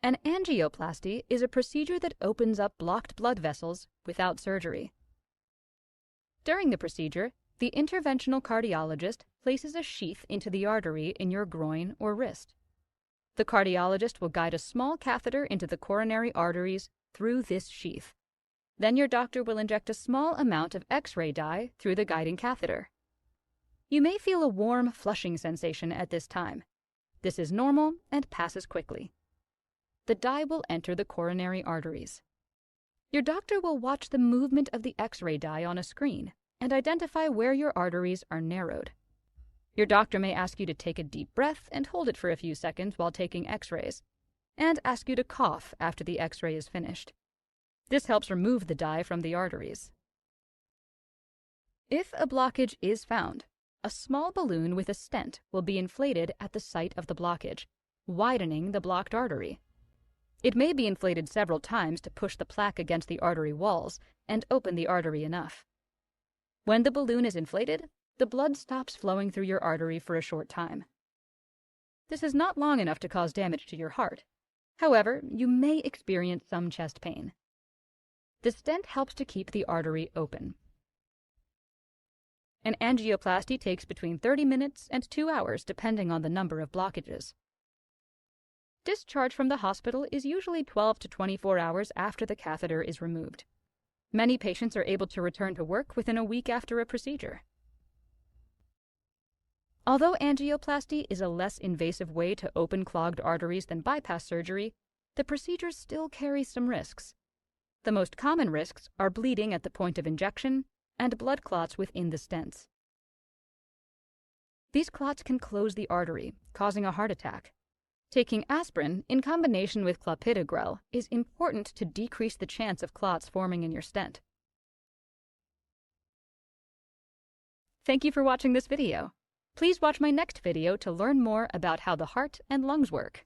An angioplasty is a procedure that opens up blocked blood vessels without surgery. During the procedure, the interventional cardiologist places a sheath into the artery in your groin or wrist. The cardiologist will guide a small catheter into the coronary arteries through this sheath. Then your doctor will inject a small amount of X-ray dye through the guiding catheter. You may feel a warm flushing sensation at this time. This is normal and passes quickly. The dye will enter the coronary arteries. Your doctor will watch the movement of the X-ray dye on a screen and identify where your arteries are narrowed. Your doctor may ask you to take a deep breath and hold it for a few seconds while taking X-rays, and ask you to cough after the X-ray is finished. This helps remove the dye from the arteries. If a blockage is found, a small balloon with a stent will be inflated at the site of the blockage, widening the blocked artery. It may be inflated several times to push the plaque against the artery walls and open the artery enough. When the balloon is inflated, the blood stops flowing through your artery for a short time. This is not long enough to cause damage to your heart. However, you may experience some chest pain. The stent helps to keep the artery open. An angioplasty takes between 30 minutes and 2 hours depending on the number of blockages. Discharge from the hospital is usually 12 to 24 hours after the catheter is removed. Many patients are able to return to work within a week after a procedure. Although angioplasty is a less invasive way to open clogged arteries than bypass surgery, the procedure still carries some risks. The most common risks are bleeding at the point of injection and blood clots within the stents. These clots can close the artery, causing a heart attack. Taking aspirin in combination with clopidogrel is important to decrease the chance of clots forming in your stent. Thank you for watching this video. Please watch my next video to learn more about how the heart and lungs work.